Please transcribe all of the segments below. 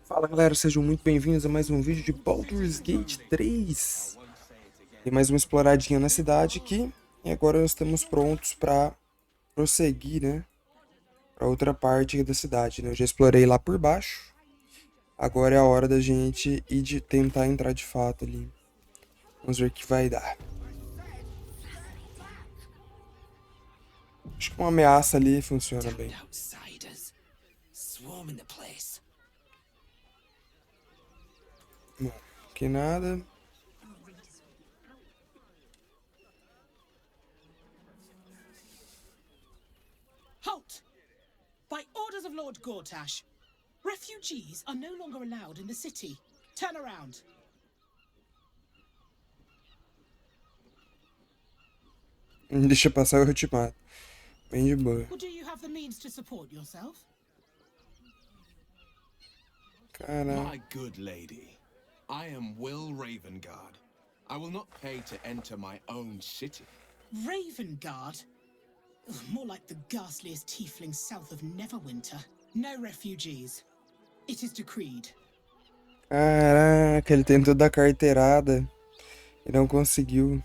Fala galera, sejam muito bem-vindos a mais um vídeo de Baldur's Gate 3. Tem mais uma exploradinha na cidade aqui. E agora nós estamos prontos para prosseguir, né? Para outra parte da cidade, né? Eu já explorei lá por baixo. Agora é a hora da gente ir de tentar entrar de fato ali. Vamos ver o que vai dar. Acho que uma ameaça ali funciona bem. Bom, que nada. Halt! By orders of Lord Gortash, refugees are no longer allowed in the city. Turn around. Deixa passar, eu te mato. Bem de boa. Or do you have the means to support yourself? Caralho. My good lady, I am Will Ravengard. I will not pay to enter my own city. Ravengard? Ugh, more like the ghastliest tiefling south of Neverwinter. No refugees. It is decreed. Caraca, ele tentou dar carteirada e não conseguiu.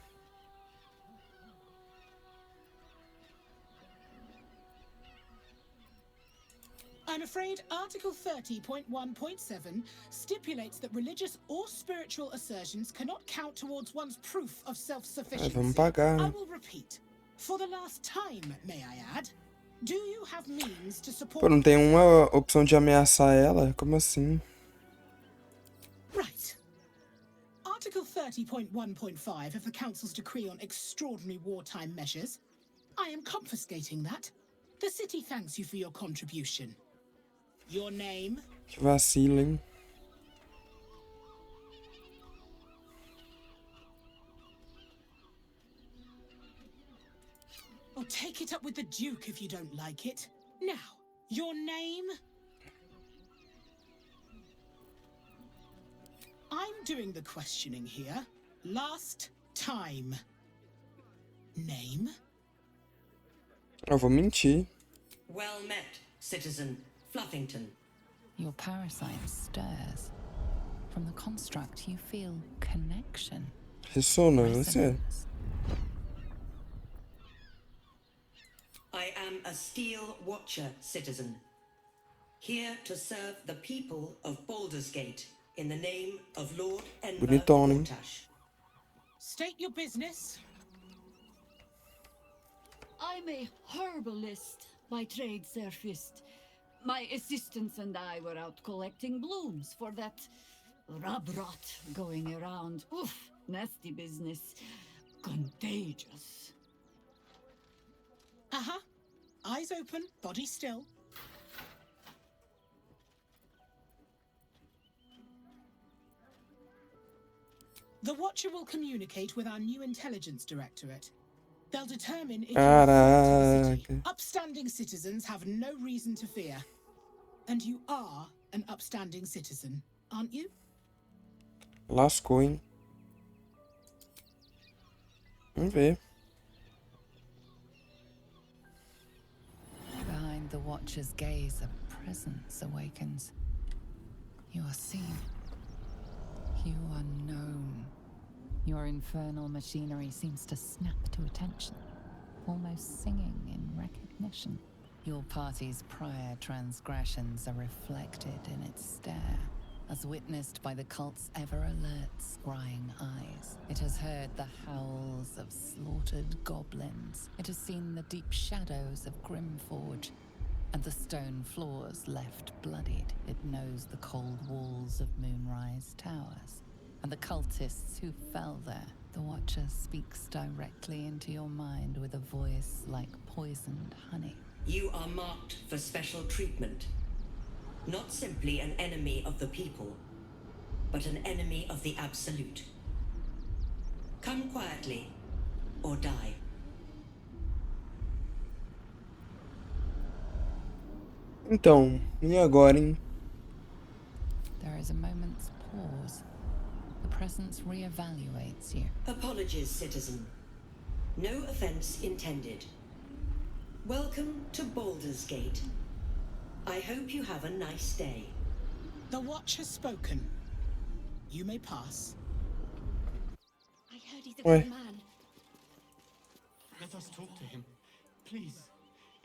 I'm afraid Article 30.1.7 stipulates that religious or spiritual assertions cannot count towards one's proof of self-sufficiency. Vamos pagar. I will repeat. For the last time, may I add, do you have means to support... Pô, não tem uma opção de ameaçar ela? Como assim? Right. Article 30.1.5 of the Council's decree on extraordinary wartime measures. I am confiscating that. The city thanks you for your contribution. Your name? Que vacilo, hein? Or take it up with the Duke if you don't like it. Now, your name? I'm doing the questioning here. Last time. Name? Eu vou mentir. Well met, citizen Fluffington. Your parasite stirs. From the construct you feel connection. Ressonância. Resonance. I am a Steel Watcher, citizen. Here to serve the people of Baldur's Gate in the name of Lord Enver Bonitona, hein? Gortash. State your business. I'm a herbalist by trade, Sir Fist. My assistants and I were out collecting blooms for that rub rot going around. Oof, nasty business. Contagious. Uh-huh. Eyes open, body still. The Watcher will communicate with our new intelligence directorate. They'll determine if you're a threat to the city. Upstanding citizens have no reason to fear. And you are an upstanding citizen, aren't you? Lascou, hein? Vamos ver. Behind the Watcher's gaze, a presence awakens. You are seen. You are known. Your infernal machinery seems to snap to attention, almost singing in recognition. Your party's prior transgressions are reflected in its stare, as witnessed by the cult's ever-alert, scrying eyes. It has heard the howls of slaughtered goblins. It has seen the deep shadows of Grimforge, and the stone floors left bloodied. It knows the cold walls of Moonrise Towers, and the cultists who fell there. The Watcher speaks directly into your mind with a voice like poisoned honey. You are marked for special treatment. Not simply an enemy of the people, but an enemy of the Absolute. Come quietly, or die. Então, e agora, hein? There is a moment's pause. The presence reevaluates you. Apologies, citizen. No offense intended. Welcome to Baldur's Gate. I hope you have a nice day. The The watch has spoken. You may pass. I heard he's a Oi. good man. Let us talk to him. Please,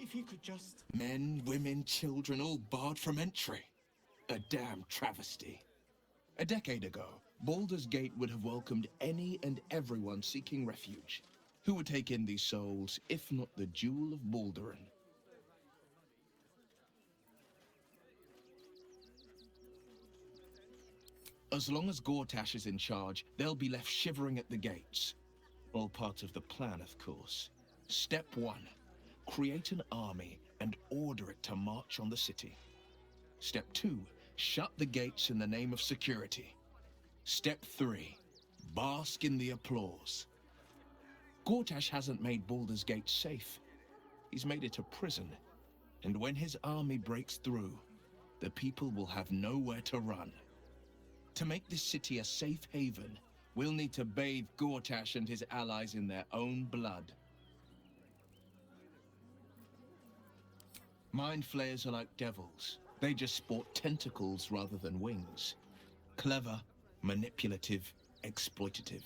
if he could just... Men, women, children, all barred from entry. A damn travesty. A decade ago, Baldur's Gate would have welcomed any and everyone seeking refuge. Who would take in these souls, if not the Jewel of Baldurin? As long as Gortash is in charge, they'll be left shivering at the gates. All part of the plan, of course. Step 1. Create an army and order it to march on the city. Step 2. Shut the gates in the name of security. Step 3. Bask in the applause. Gortash hasn't made Baldur's Gate safe. He's made it a prison. And when his army breaks through, the people will have nowhere to run. To make this city a safe haven, we'll need to bathe Gortash and his allies in their own blood. Mind flayers are like devils. They just sport tentacles rather than wings. Clever, manipulative, exploitative.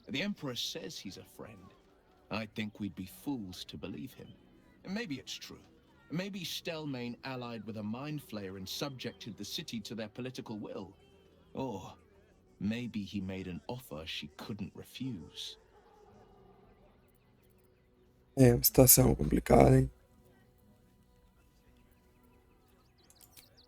The Emperor says he's a friend. I think we'd be fools to believe him. And maybe it's true. Maybe Stelmane allied with a mind flayer and subjected the city to their political will. Or maybe he made an offer she couldn't refuse. É uma situação complicada, hein?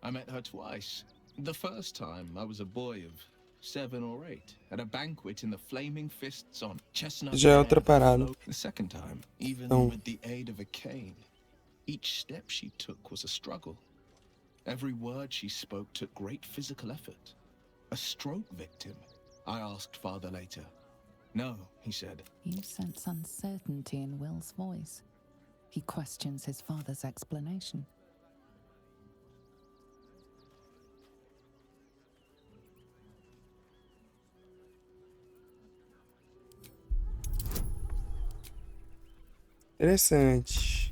I met her twice. The first time, I was a boy of 7 or 8, at a banquet in the Flaming Fists on Chestnut. Já é outra parada. The second time, even Então, with the aid of a cane, each step she took was a struggle. Every word she spoke took great physical effort. A stroke victim? I asked father later. No, he said. You sense uncertainty in Will's voice. He questions his father's explanation. interessante.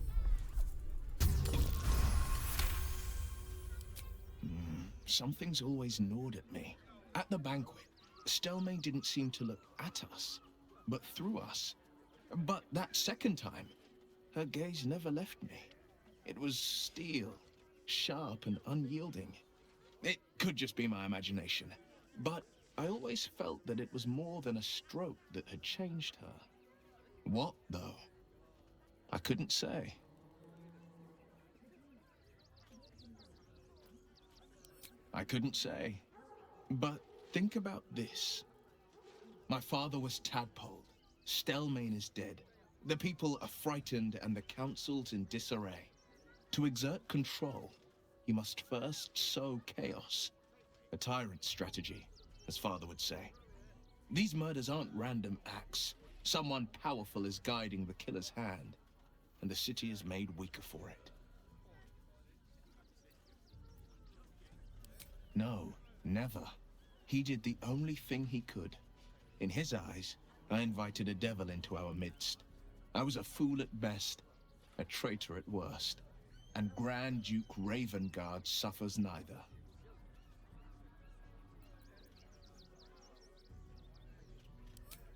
Something's always gnawed at me. At the banquet, Stelmane didn't seem to look at us, but through us. But that second time, her gaze never left me. It was steel, sharp and unyielding. It could just be my imagination, but I always felt that it was more than a stroke that had changed her. What, though? I couldn't say. I couldn't say. But think about this. My father was tadpoled. Stelmane is dead. The people are frightened and the council's in disarray. To exert control, you must first sow chaos. A tyrant's strategy, as father would say. These murders aren't random acts. Someone powerful is guiding the killer's hand, and the city is made weaker for it. No, never. He did the only thing he could. In his eyes, I invited a devil into our midst. I was a fool at best, a traitor at worst, and Grand Duke Ravengard suffers neither.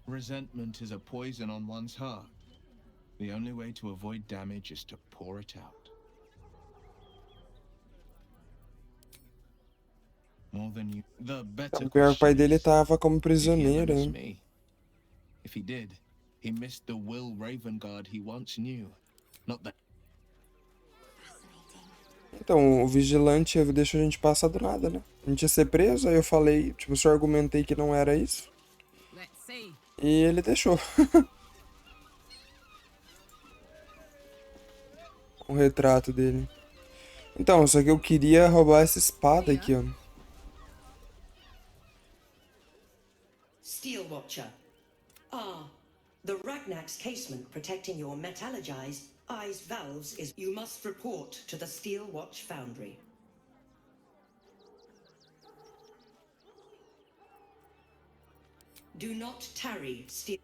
Resentment is a poison on one's heart. The only way to avoid damage is to pour it out. More than you. The better. O pior, o pai dele tava como prisioneiro, né? If he did, he missed the Will Ravengard he once knew. Not that. Então, o vigilante deixou a gente passar do nada, né? A gente ia ser preso, aí eu falei, tipo, só argumentei que não era isso. E ele deixou. O retrato dele. Então, só que eu queria roubar essa espada aqui, ó. Steel Watcher. Ah, the Ragnak's casement protecting your metallurgized eyes valves is... You must report to the Steel Watch Foundry. Do not tarry, Steel...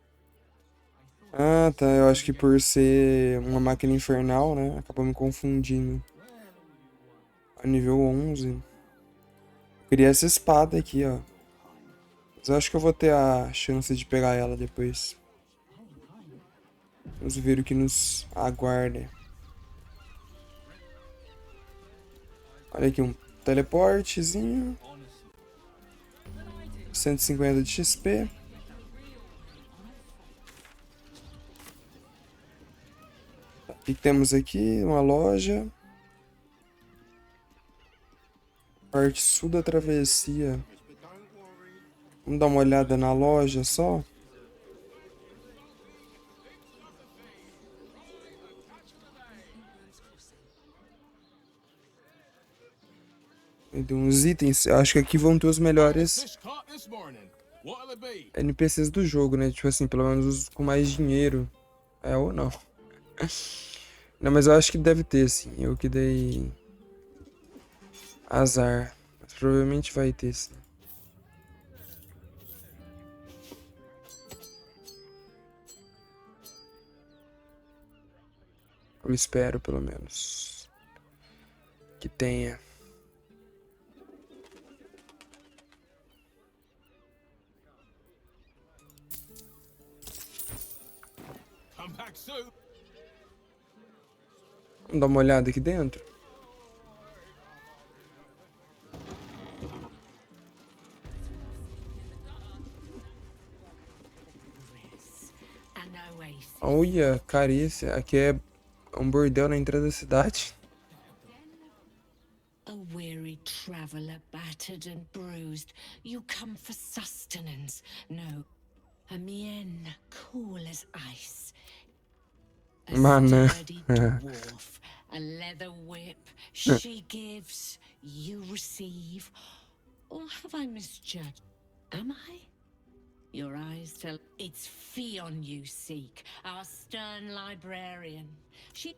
Ah, tá. Eu acho que por ser uma máquina infernal, né? Acabou me confundindo. A nível 11. Queria essa espada aqui, ó. Mas eu acho que eu vou ter a chance de pegar ela depois. Vamos ver o que nos aguarda. Olha aqui, um teleportezinho. 150 de XP. O que temos aqui? Uma loja. Parte sul da travessia. Vamos dar uma olhada na loja só. Tem uns itens. Eu acho que aqui vão ter os melhores NPCs do jogo, né? Tipo assim, pelo menos os com mais dinheiro. É ou não? Não, mas eu acho que deve ter, sim. Eu que dei azar. Mas provavelmente vai ter, sim. Eu espero, pelo menos, que tenha. Vamos dar uma olhada aqui dentro. Olha, carícia. Aqui é um bordel na entrada da cidade. A weary traveler, battered and bruised, you come for sustenance. No, a mien cool as ice. A Mano. sturdy dwarf, a leather whip. She gives, you receive. Or have I misjudged? Am I? Your eyes tell it's Fion you seek, our stern librarian. She...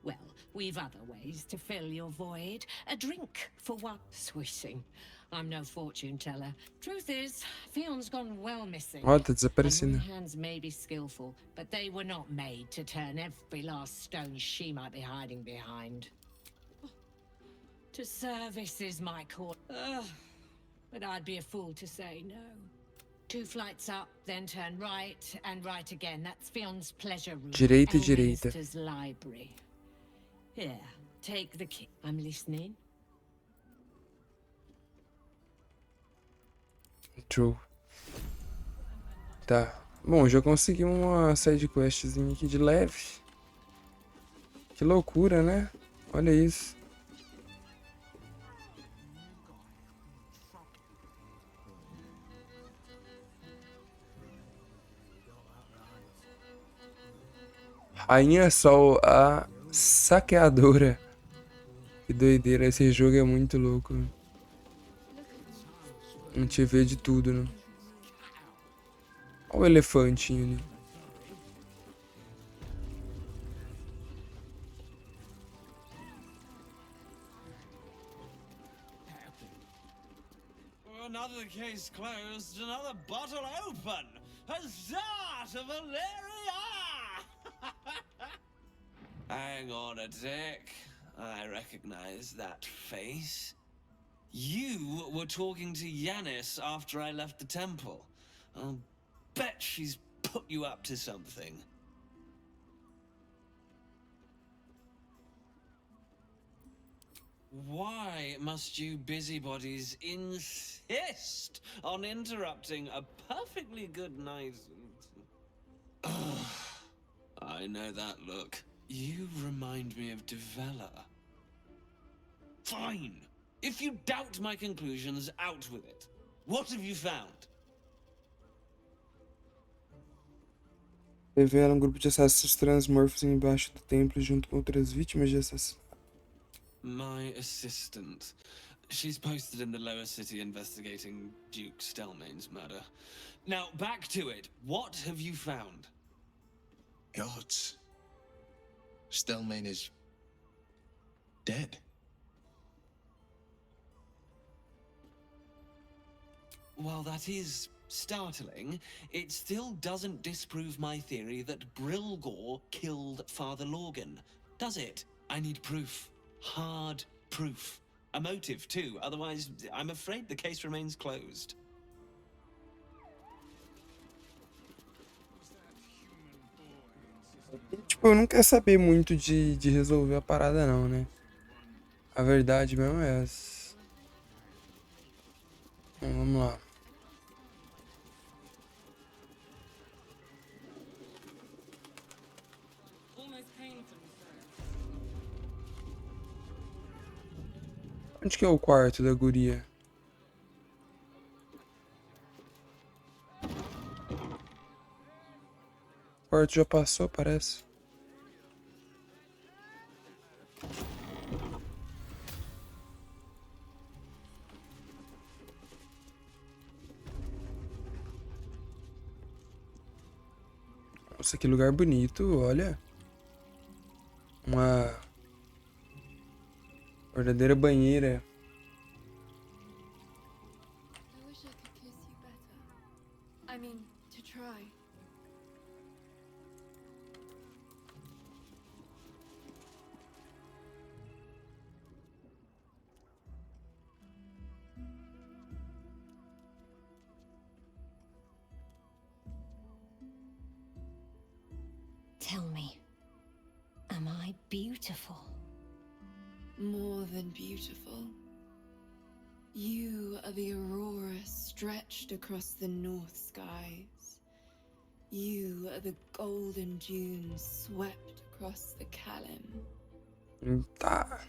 Well, we've other ways to fill your void. A drink, for one. Swishing. I'm no fortune teller. Truth is, Fion's gone well missing. Ó, tá desaparecendo. And my hands may be skillful, but they were not made to turn every last stone she might be hiding behind. To service is my call. But I'd be a fool to say no. 2 flights up, then turn right, and right again. That's Fion's pleasure room. Direita, direita. Elminster's library. Here, take the key. I'm listening. True. Tá. Bom, já consegui uma side questzinha aqui de leve. Que loucura, né? Olha isso. Rainha Sol, a saqueadora. Que doideira, esse jogo é muito louco. A gente vê de tudo, né? Olha o elefantinho ali. Another case closed, another bottle open. Huzzah to Valeria! Hang on a tick. I recognize that face. You were talking to Yanis after I left the temple. I'll bet she's put you up to something. Why must you busybodies insist on interrupting a perfectly good night? I know that look. You remind me of Devella. Fine. If you doubt my conclusions, out with it. What have you found? Revela um grupo de assassinos transmorfos embaixo do templo junto com outras vítimas de assassinato. My assistant. She's posted in the lower city investigating Duke Stelmane's murder. Now, back to it. What have you found? Gods. Stelmane is dead. While that is startling, it still doesn't disprove my theory that Brilgor killed Father Lorgan, does it? I need proof. Hard proof. A motive, too. Otherwise, I'm afraid the case remains closed. Tipo, eu não quero saber muito de resolver a parada não, né? A verdade mesmo é essa. Então, vamos lá. Onde que é o quarto da guria? O quarto já passou, parece. Nossa, que lugar bonito, olha. Uma verdadeira banheira. I wish I could kiss you better. I mean, to try. Tell me, am I beautiful? More than beautiful. You are the aurora stretched across the north skies. You are the golden dunes swept across the Kalim. Tá.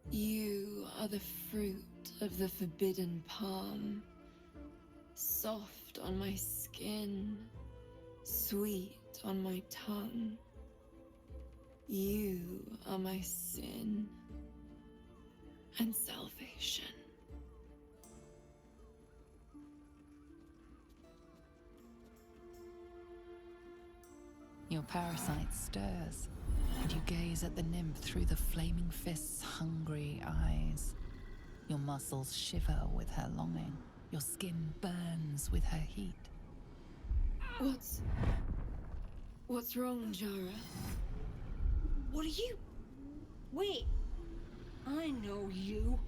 You are the fruit of the forbidden palm, soft on my skin, sweet on my tongue. You are my sin and salvation. Your parasite stirs, and you gaze at the nymph through the flaming fist's hungry eyes. Your muscles shiver with her longing. Your skin burns with her heat. What's wrong, Jara? What are you? Wait. I know you.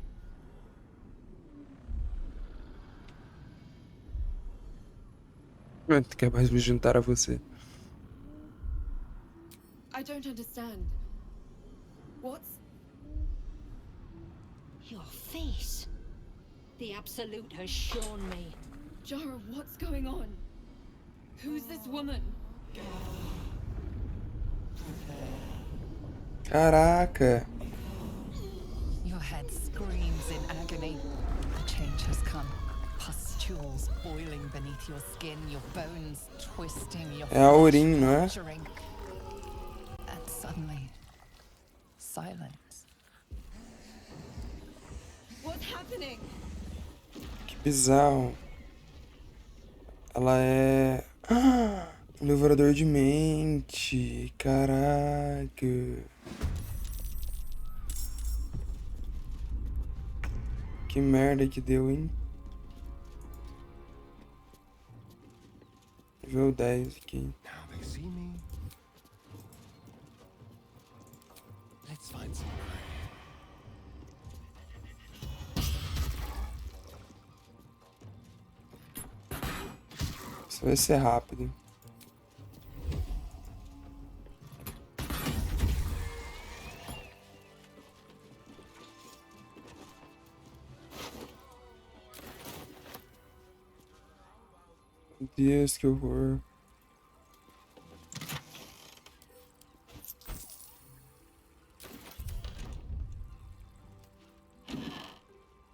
Tu quer mais me juntar a você? I don't understand. What's... Your face. The Absolute has shown me. Jara, what's going on? Who's this woman? Caraca. Your head screams in agony. The change has come. Pustules boiling beneath your skin, your bones twisting, your É a Aurim, não é? fracturing. And suddenly, silence. What's happening? Que bizarro. Ela é... Ah, um devorador de mente. Caraca. Que merda que deu, hein? Nível 10 aqui. Now they see me. Let's find some Isso vai ser rápido. Meu Deus, que horror.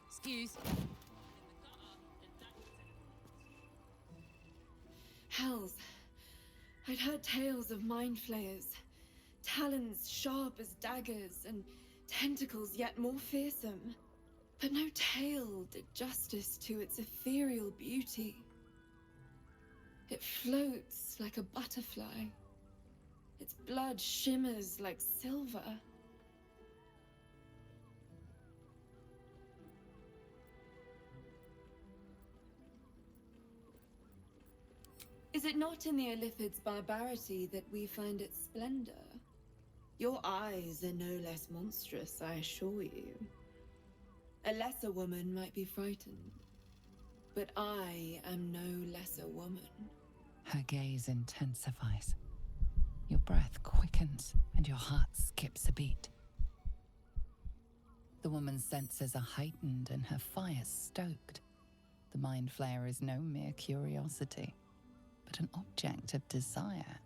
Excuse. Hells. I'd heard tales of mind flayers. Talons sharp as daggers and tentacles yet more fearsome. But no tale did justice to its ethereal beauty. It floats like a butterfly. Its blood shimmers like silver. Is it not in the Illithid's barbarity that we find its splendor? Your eyes are no less monstrous, I assure you. A lesser woman might be frightened, but I am no lesser woman. Her gaze intensifies. Your breath quickens and your heart skips a beat. The woman's senses are heightened and her fire stoked. The mind flayer is no mere curiosity, but an object of desire.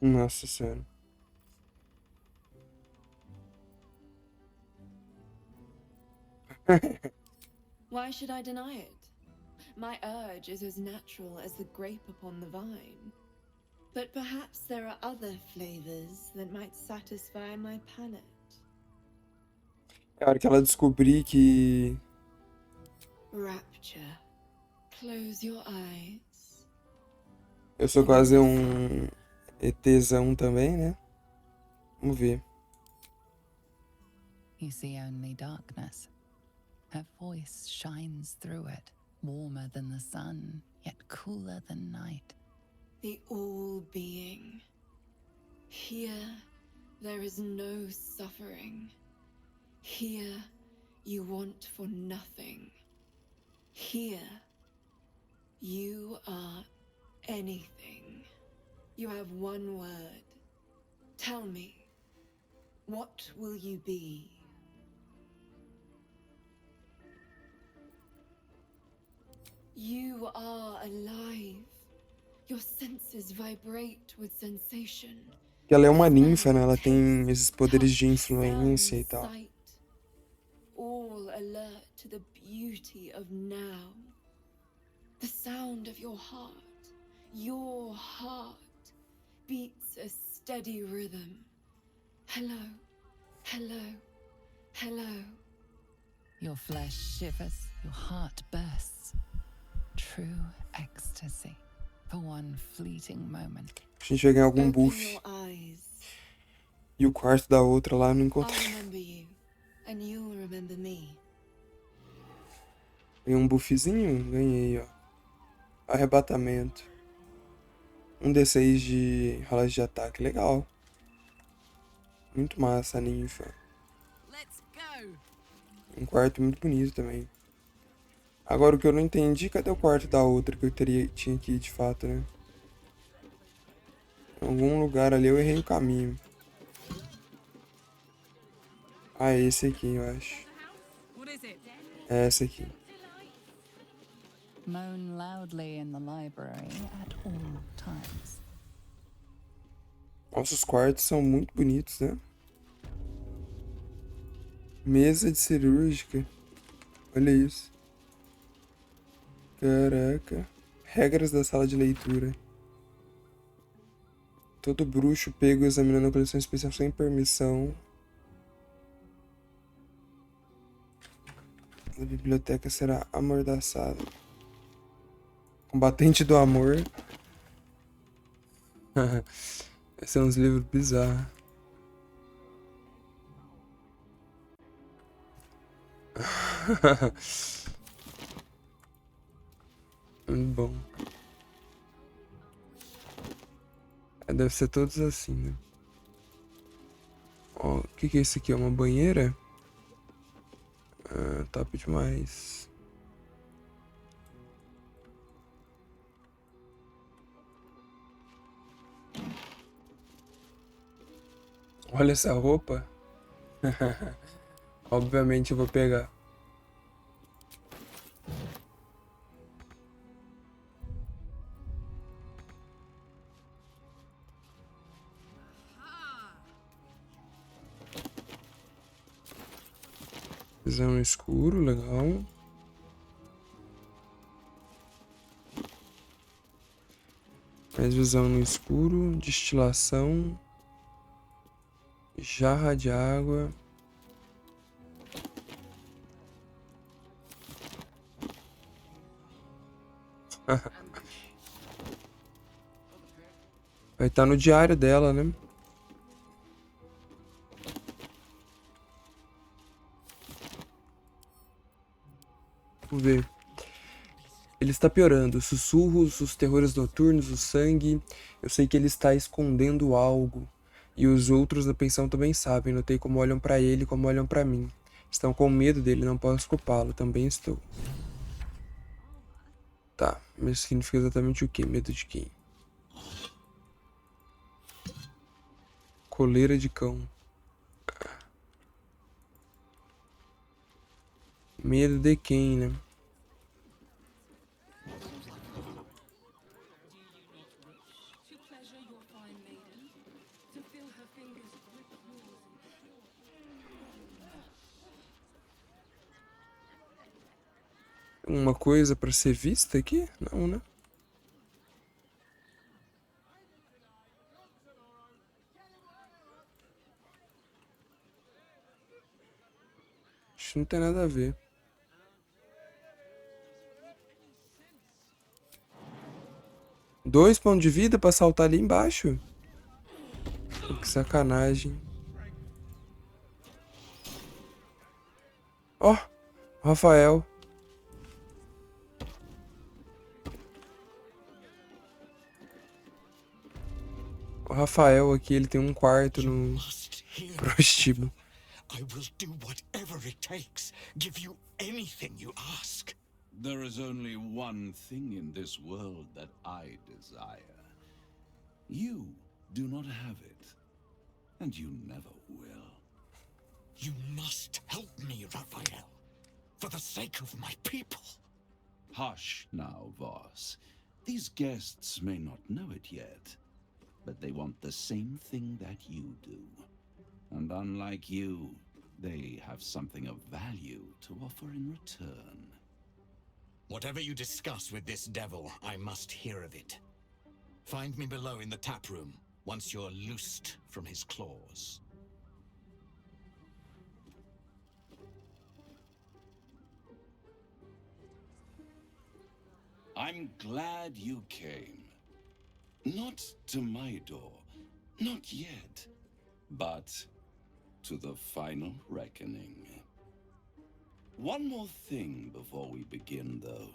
Nossa Senhora. Why should I deny it? My urge is as natural as the grape upon the vine. But perhaps there are other flavors that might satisfy my palate. É a hora que ela descobrir que... Rapture. Close your eyes. eu sou quase um ETzão também, né? Vamos ver. You see only darkness. Her voice shines through it, warmer than the sun, yet cooler than night. The all-being. Here, there is no suffering. Here, you want for nothing. Here, you are anything. You have one word. Tell me, what will you be? You are alive. Your senses vibrate with sensation. Ela é uma ninfa, né? Ela tem esses poderes de influência e tal. All alert to the beauty of now. The sound of your heart beats a steady rhythm. Hello, hello, hello. Your flesh shivers, your heart bursts. True ecstasy for one fleeting moment. A gente vai ganhar algum buff. E o quarto da outra lá não encontrei. Ganhei um buffzinho? Ganhei, ó. Arrebatamento. Um D6 de rolagem de ataque. Legal. Muito massa a ninfa. Um quarto muito bonito também. Agora o que eu não entendi, cadê o quarto da outra que eu tinha que ir de fato, né? Em algum lugar ali eu errei o caminho. Ah, esse aqui, eu acho. É esse aqui. Moan loudly in the library at all times. Nossa, os quartos são muito bonitos, né? Mesa de cirúrgica. Olha isso. Caraca. Regras da sala de leitura. Todo bruxo pego examinando a coleção especial sem permissão. A biblioteca será amordaçada. Combatente do amor. Esses são uns livros bizarros. Bom. Deve ser todos assim, né? Ó, o que é isso aqui? É uma banheira? Ah, top demais. Olha essa roupa. Obviamente eu vou pegar. Visão no escuro, legal. Mais visão no escuro, destilação, jarra de água. Vai estar no diário dela, né? Vamos ver. Ele está piorando. Os sussurros, os terrores noturnos, o sangue. Eu sei que ele está escondendo algo. E os outros da pensão também sabem. Notei como olham pra ele e como olham pra mim. Estão com medo dele, não posso culpá-lo. Também estou. Tá, mas significa exatamente o quê? Medo de quem? Coleira de cão. Medo de quem, né? Uma coisa pra ser vista aqui? Não, né? Acho que não tem nada a ver. Dois pontos de vida pra saltar ali embaixo? Pô, que sacanagem. Ó, o Rafael. O Rafael aqui, ele tem um quarto no prostíbulo. I will do whatever it takes. Give you anything you ask. There is only one thing in this world that I desire. You do not have it, and you never will. You must help me, Raphael. For the sake of my people. Hush now, Voss. These guests may not know it yet, but they want the same thing that you do. And unlike you, they have something of value to offer in return. Whatever you discuss with this devil, I must hear of it. Find me below in the tap room, once you're loosed from his claws. I'm glad you came. Not to my door, not yet, but to the final reckoning. One more thing before we begin, though.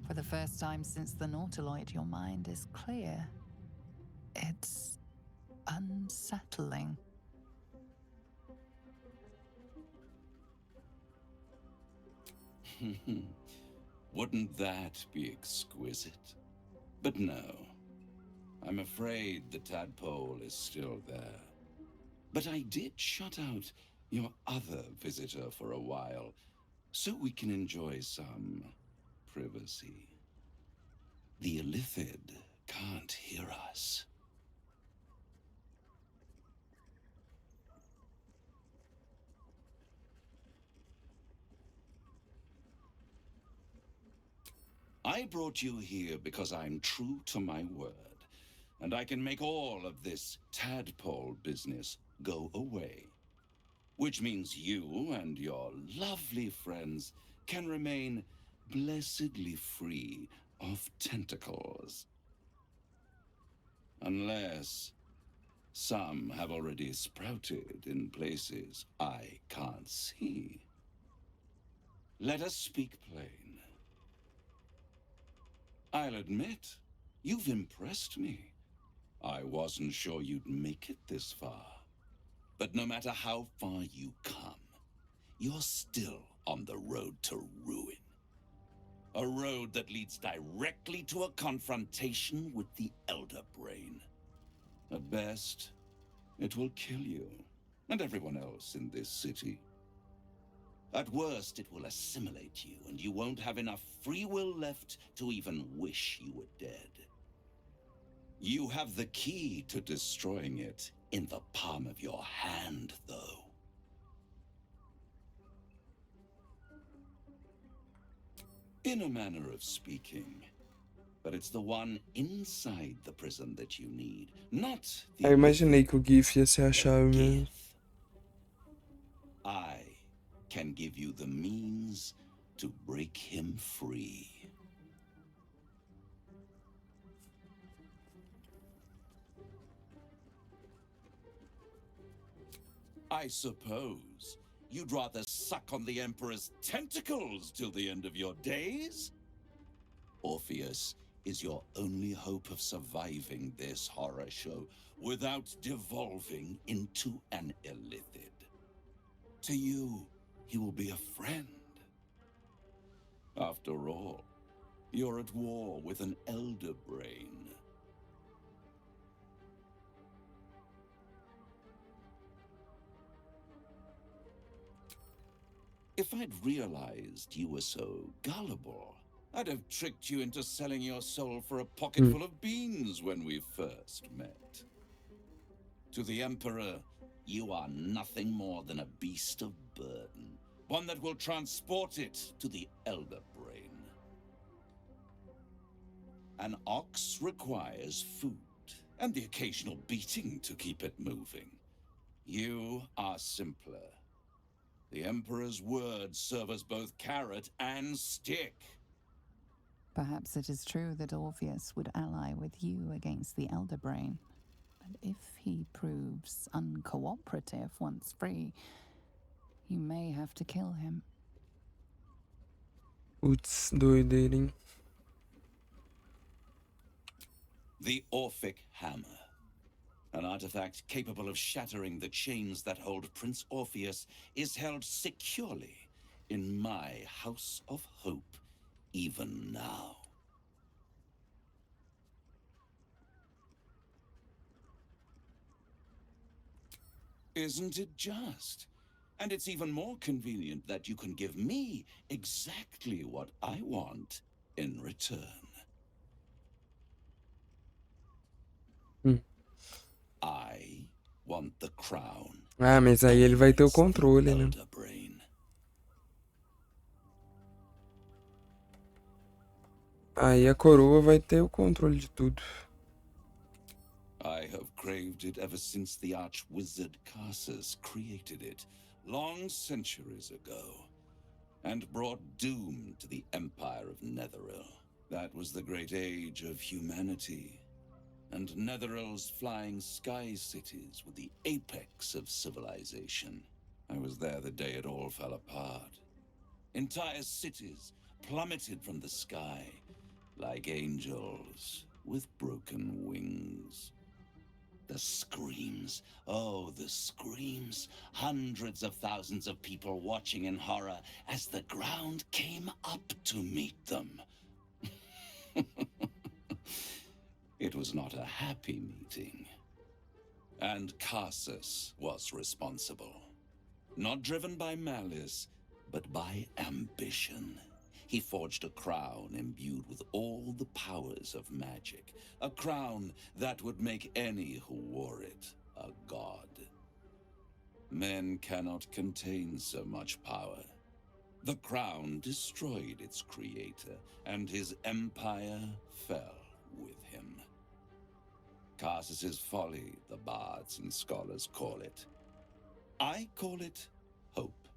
For the first time since the Nautiloid, your mind is clear. It's unsettling. Wouldn't that be exquisite? But no. I'm afraid the tadpole is still there. But I did shut out your other visitor for a while, so we can enjoy some privacy. The Illithid can't hear us. I brought you here because I'm true to my word, and I can make all of this tadpole business go away. Which means you and your lovely friends can remain blessedly free of tentacles. Unless some have already sprouted in places I can't see. Let us speak plain. I'll admit, you've impressed me. I wasn't sure you'd make it this far. But no matter how far you come, you're still on the road to ruin. A road that leads directly to a confrontation with the Elder Brain. At best, it will kill you, and everyone else in this city. At worst, it will assimilate you, and you won't have enough free will left to even wish you were dead. You have the key to destroying it in the palm of your hand, though. In a manner of speaking. But it's the one inside the prison that you need, not the... Eu imaginei que o GIF ia ser a chave mesmo. I can give you the means to break him free. I suppose you'd rather suck on the Emperor's tentacles till the end of your days? Orpheus is your only hope of surviving this horror show without devolving into an illithid. To you, he will be a friend. After all, you're at war with an elder brain. If I'd realized you were so gullible, I'd have tricked you into selling your soul for a pocketful of beans when we first met. To the Emperor, you are nothing more than a beast of burden, one that will transport it to the Elder Brain. An ox requires food, and the occasional beating to keep it moving. You are simpler. The Emperor's words serve as both carrot and stick. Perhaps it is true that Orpheus would ally with you against the Elder Brain. But if he proves uncooperative once free, you may have to kill him. Putz, doideira, hein? The Orphic Hammer. An artifact capable of shattering the chains that hold Prince Orpheus is held securely in my House of Hope, even now. Isn't it just? And it's even more convenient that you can give me exactly what I want in return. I want the crown. Ah, mas aí ele vai ter o controle, né? Aí a coroa vai ter o controle de tudo. I have craved it ever since the arch-wizard Carsus created it, long centuries ago, and brought doom to the Empire of Netheril. That was the great age of humanity, and Netheril's flying sky cities were the apex of civilization. I was there the day it all fell apart. Entire cities plummeted from the sky, like angels with broken wings. The screams, oh, the screams. Hundreds of thousands of people watching in horror as the ground came up to meet them. It was not a happy meeting. And Carsus was responsible. Not driven by malice, but by ambition. He forged a crown imbued with all the powers of magic. A crown that would make any who wore it a god. Men cannot contain so much power. The crown destroyed its creator, and his empire fell with him. Carsus's folly, the bards and scholars call it. I call it hope.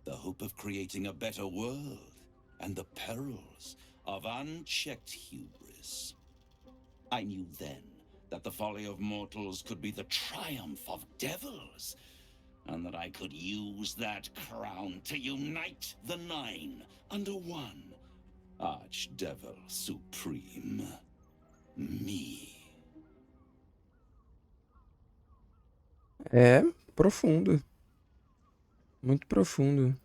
The hope of creating a better world, and the perils of unchecked hubris. I knew then that the folly of mortals could be the triumph of devils, and that I could use that crown to unite the Nine under one Archdevil Supreme. Me. É profundo. Muito profundo.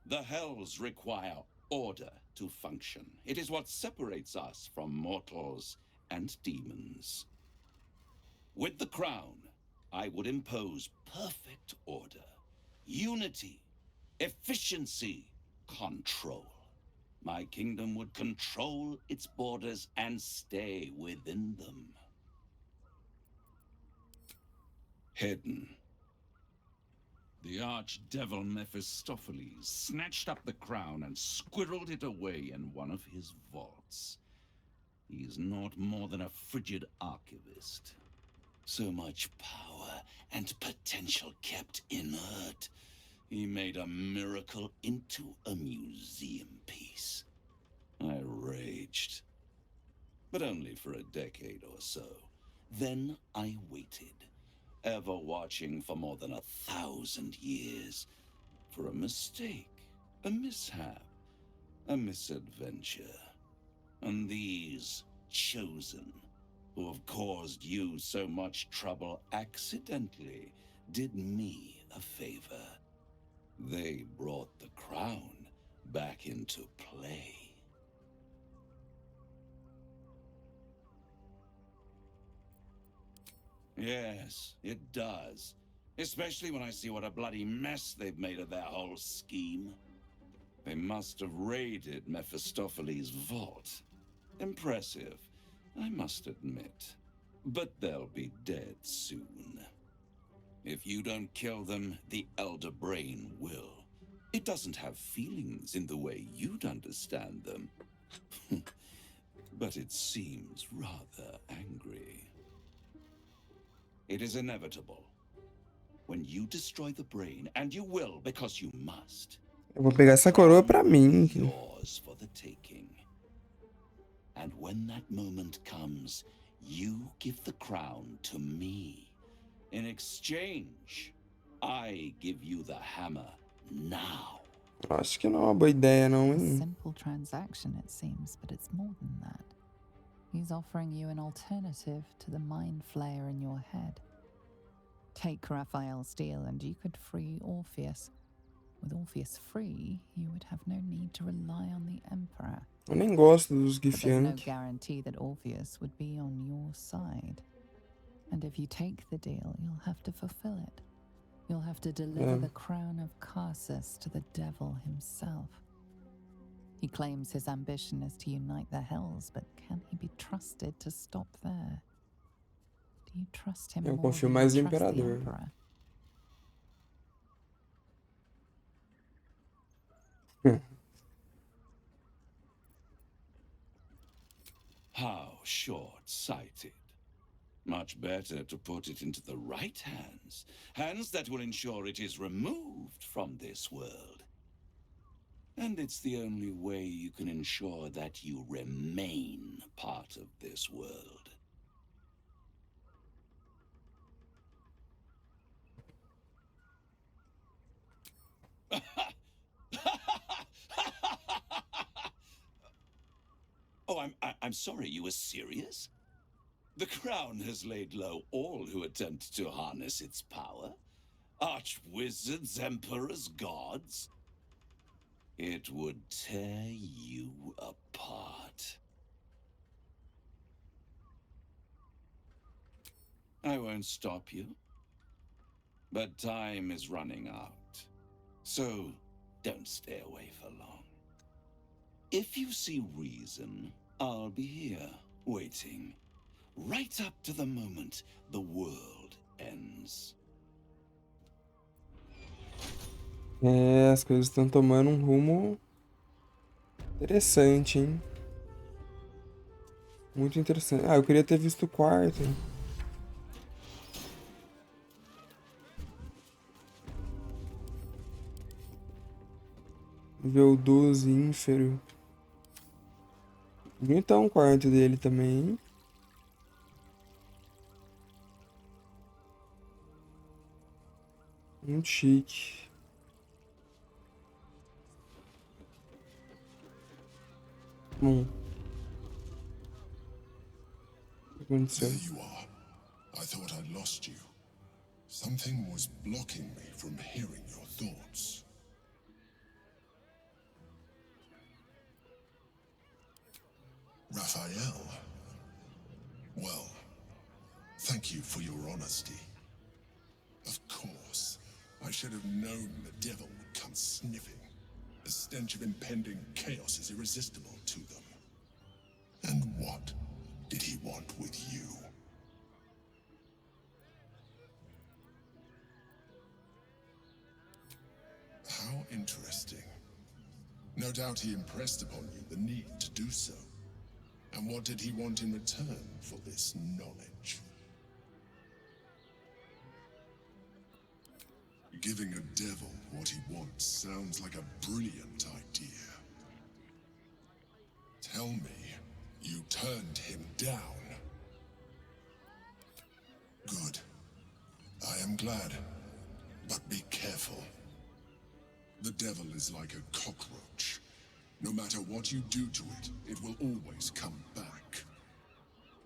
The hells require order to function. It is what separates us from mortals and demons. With the crown, I would impose perfect order, unity, efficiency, control. My kingdom would control its borders and stay within them. Hidden. The archdevil Mephistopheles snatched up the crown and squirreled it away in one of his vaults. He is not more than a frigid archivist. So much power and potential kept inert. He made a miracle into a museum piece. I raged. But only for a decade or so. Then I waited, ever watching for more than 1,000 years, for a mistake, a mishap, a misadventure. And these chosen, who have caused you so much trouble accidentally, did me a favor. They brought the crown back into play. Yes, it does. Especially when I see what a bloody mess they've made of their whole scheme. They must have raided Mephistopheles' vault. Impressive, I must admit. But they'll be dead soon. If you don't kill them, the Elder Brain will. It doesn't have feelings in the way you'd understand them. But it seems rather angry. It is inevitable. When you destroy the brain, and you will because you must. Eu vou pegar essa coroa pra mim. Yours for the taking. And when that moment comes, you give the crown to me. In exchange, I give you the hammer now. Acho que não é uma boa ideia, não, A hein? simple transaction, it seems, but it's more than that. He's offering you an alternative to the mind flayer in your head. Take Raphael's deal and you could free Orpheus. With Orpheus free, you would have no need to rely on the Emperor. Eu nem gosto dos But there's no Gifianchi. guarantee that Orpheus would be on your side. And if you take the deal, you'll have to fulfill it. You'll have to deliver the crown of Carsus to the devil himself. He claims his ambition is to unite the hells, but can he be trusted to stop there? Do you trust him Eu more confio than mais you no trust the Imperador. Emperor? How short-sighted. Much better to put it into the right hands. Hands that will ensure it is removed from this world. And it's the only way you can ensure that you remain part of this world. Oh, I'm sorry, you were serious? The crown has laid low all who attempt to harness its power. Arch-wizards, emperors, gods. It would tear you apart. I won't stop you. But time is running out. So, don't stay away for long. If you see reason, I'll be here, waiting. Right up to the moment the world ends. É, as coisas estão tomando um rumo interessante, hein? Muito interessante. Ah, eu queria ter visto o quarto. Ver o 12 ínfero. Bonitão o quarto dele também, hein? Muito chique. Bom. O que aconteceu? There you are. I thought I'd lost you. Something was blocking me from hearing your thoughts. Raphael. Well, thank you for your honesty. Of course, I should have known the devil would come sniffing. The stench of impending chaos is irresistible to them. And what did he want with you? How interesting. No doubt he impressed upon you the need to do so. And what did he want in return for this knowledge? Giving a devil what he wants sounds like a brilliant idea. Tell me, you turned him down. Good. I am glad. But be careful. The devil is like a cockroach. No matter what you do to it, it will always come back.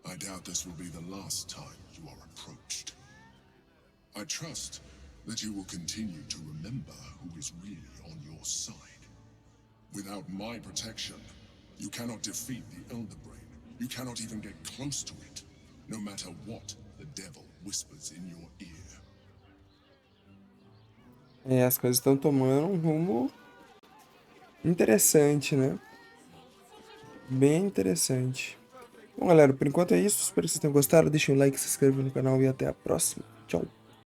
I doubt this will be the last time you are approached. I trust that you will continue to remember who is really on your side. Without my protection, you cannot defeat the Elder Brain. You cannot even get close to it, no matter what the devil whispers in your ear. As coisas estão tomando um rumo interessante, né? Bem interessante. Bom, galera, por enquanto é isso. Espero que vocês tenham gostado. Deixem um like, se inscrevam no canal e até a próxima. Tchau.